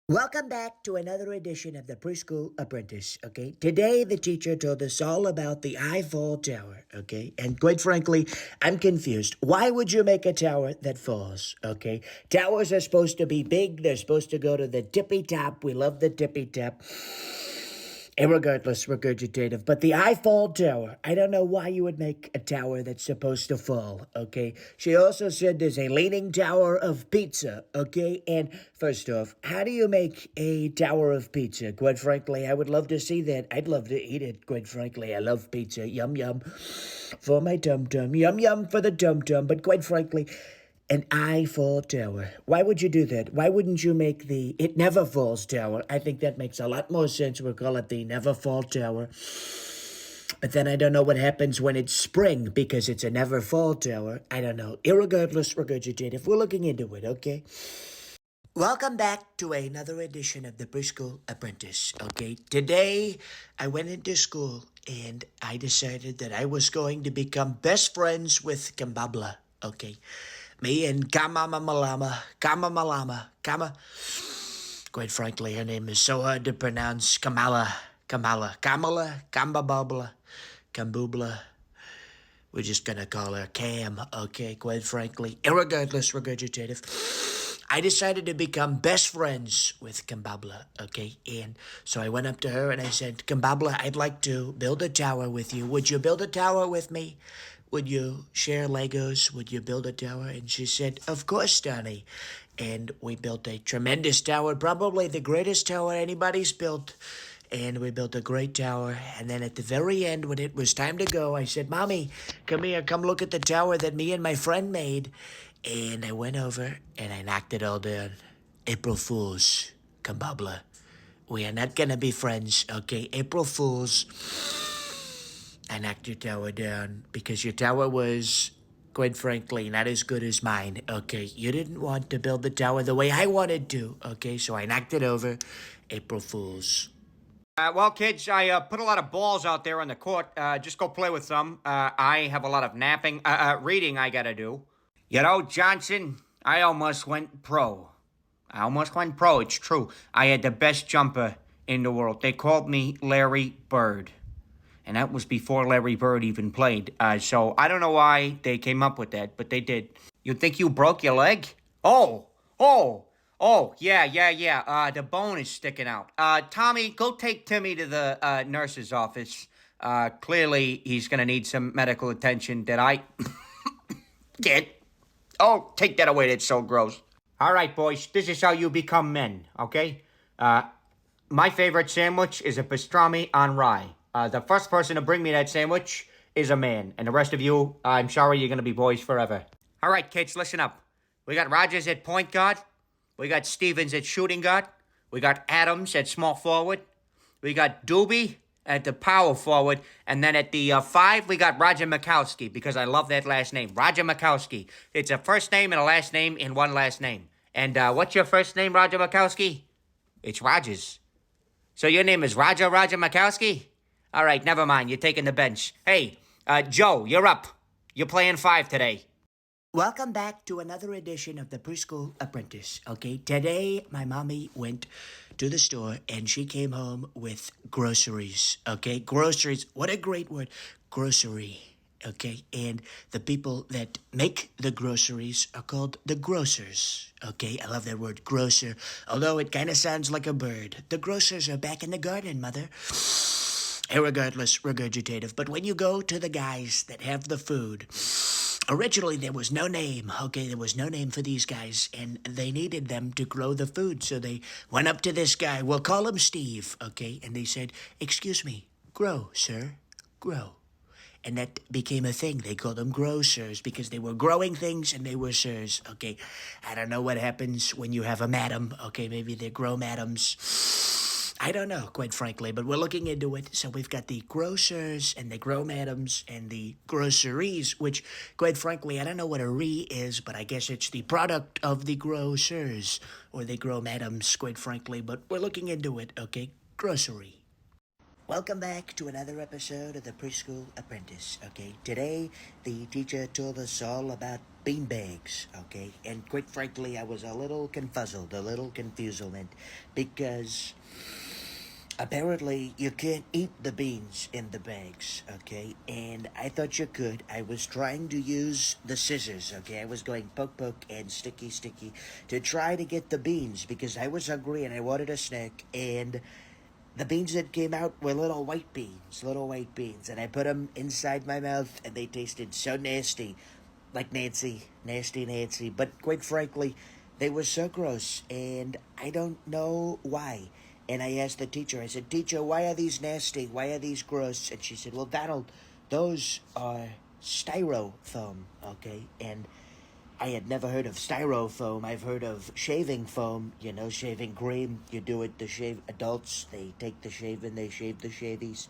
Welcome back to another edition of the Preschool Apprentice, okay? Today, the teacher told us all about the Eiffel Tower, okay? And quite frankly, I'm confused. Why would you make a tower that falls, okay? Towers are supposed to be big. They're supposed to go to the tippy top. We love the tippy top. Irregardless, regurgitative. But the Eiffel Tower, I don't know why you would make a tower that's supposed to fall, okay? She also said there's a leaning tower of pizza, okay? And first off, how do you make a tower of pizza? Quite frankly, I would love to see that. I'd love to eat it, quite frankly. I love pizza. Yum, yum. For my tum-tum. Yum, yum for the tum-tum. But quite frankly, an Eiffel Tower. Why would you do that? Why wouldn't you make the It Never Falls Tower? I think that makes a lot more sense. We'll call it the Never Fall Tower. But then I don't know what happens when it's spring because it's a never fall tower. I don't know. Irregardless, regurgitative. We're looking into it, okay? Welcome back to another edition of the Preschool Apprentice, okay? Today, I went into school and I decided that I was going to become best friends with Kambabla, okay? Me and Kama. Quite frankly, her name is so hard to pronounce. Kamala, Kambabla, Kambubla. We're just gonna call her Cam, okay? Quite frankly, irregardless, regurgitative. I decided to become best friends with Kambabla, okay? And so I went up to her and I said, Kambabla, I'd like to build a tower with you. Would you build a tower with me? Would you share Legos? Would you build a tower? And she said, of course, Donnie. And we built a tremendous tower, probably the greatest tower anybody's built. And we built a great tower. And then at the very end, when it was time to go, I said, Mommy, come here, come look at the tower that me and my friend made. And I went over and I knocked it all down. April Fools, Kambabla. We are not gonna be friends, okay? April Fools. I knocked your tower down because your tower was, quite frankly, not as good as mine, okay? You didn't want to build the tower the way I wanted to, okay? So I knocked it over. April Fools. Well, kids, I put a lot of balls out there on the court. Just go play with some. I have a lot of reading I gotta do. You know, Johnson, I almost went pro. It's true. I had the best jumper in the world. They called me Larry Bird. And that was before Larry Bird even played. So I don't know why they came up with that, but they did. You think you broke your leg? Yeah. The bone is sticking out. Tommy, go take Timmy to the nurse's office. Clearly, he's going to need some medical attention that I get. Oh, take that away. That's so gross. All right, boys. This is how you become men, okay? My favorite sandwich is a pastrami on rye. The first person to bring me that sandwich is a man. And the rest of you, I'm sorry, you're going to be boys forever. All right, kids, listen up. We got Rogers at point guard. We got Stevens at shooting guard. We got Adams at small forward. We got Doobie at the power forward. And then at the 5, we got Roger Mikowski, because I love that last name. Roger Mikowski. It's a first name and a last name in one last name. And what's your first name, Roger Mikowski? It's Rogers. So your name is Roger Mikowski? All right, never mind. You're taking the bench. Hey, Joe, you're up. You're playing 5 today. Welcome back to another edition of the Preschool Apprentice, okay? Today, my mommy went to the store and she came home with groceries, okay? Groceries, what a great word. Grocery, okay? And the people that make the groceries are called the grocers, okay? I love that word, grocer, although it kind of sounds like a bird. The grocers are back in the garden, mother. Irregardless, regurgitative. But when you go to the guys that have the food, originally there was no name, okay? There was no name for these guys, and they needed them to grow the food. So they went up to this guy, we'll call him Steve, okay? And they said, excuse me, grow, sir, grow. And that became a thing. They called them grocers because they were growing things and they were sirs, okay? I don't know what happens when you have a madam, okay? Maybe they're grow madams. I don't know, quite frankly, but we're looking into it. So we've got the grocers and the grow madams and the groceries, which, quite frankly, I don't know what a re is, but I guess it's the product of the grocers or the grow madams, quite frankly. But we're looking into it, okay? Grocery. Welcome back to another episode of the Preschool Apprentice. Okay, today the teacher told us all about beanbags. Okay, and quite frankly, I was a little confuzzled, a little confuselment, because apparently you can't eat the beans in the bags. Okay, and I thought you could. I was trying to use the scissors. Okay, I was going poke poke and sticky sticky to try to get the beans because I was hungry and I wanted a snack and the beans that came out were little white beans, and I put them inside my mouth, and they tasted so nasty, like Nancy, nasty Nancy. But quite frankly, they were so gross, and I don't know why. And I asked the teacher, I said, Teacher, why are these nasty? Why are these gross? And she said, Well, Donald, those are styrofoam, okay? And I had never heard of styrofoam. I've heard of shaving foam, shaving cream. You do it to shave adults. They take the shave and they shave the shavies.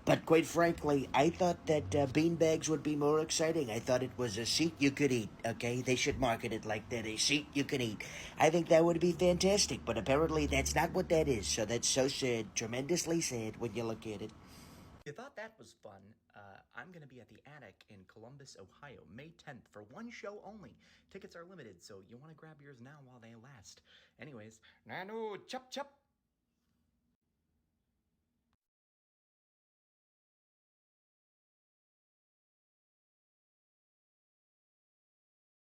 But quite frankly, I thought that bean bags would be more exciting. I thought it was a seat you could eat, okay? They should market it like that, a seat you can eat. I think that would be fantastic, but apparently that's not what that is. So that's so sad, tremendously sad when you look at it. You thought that was fun? I'm going to be at the Attic in Columbus, Ohio, May 10th for one show only. Tickets are limited, so you want to grab yours now while they last. Anyways, Nanu, chup chup.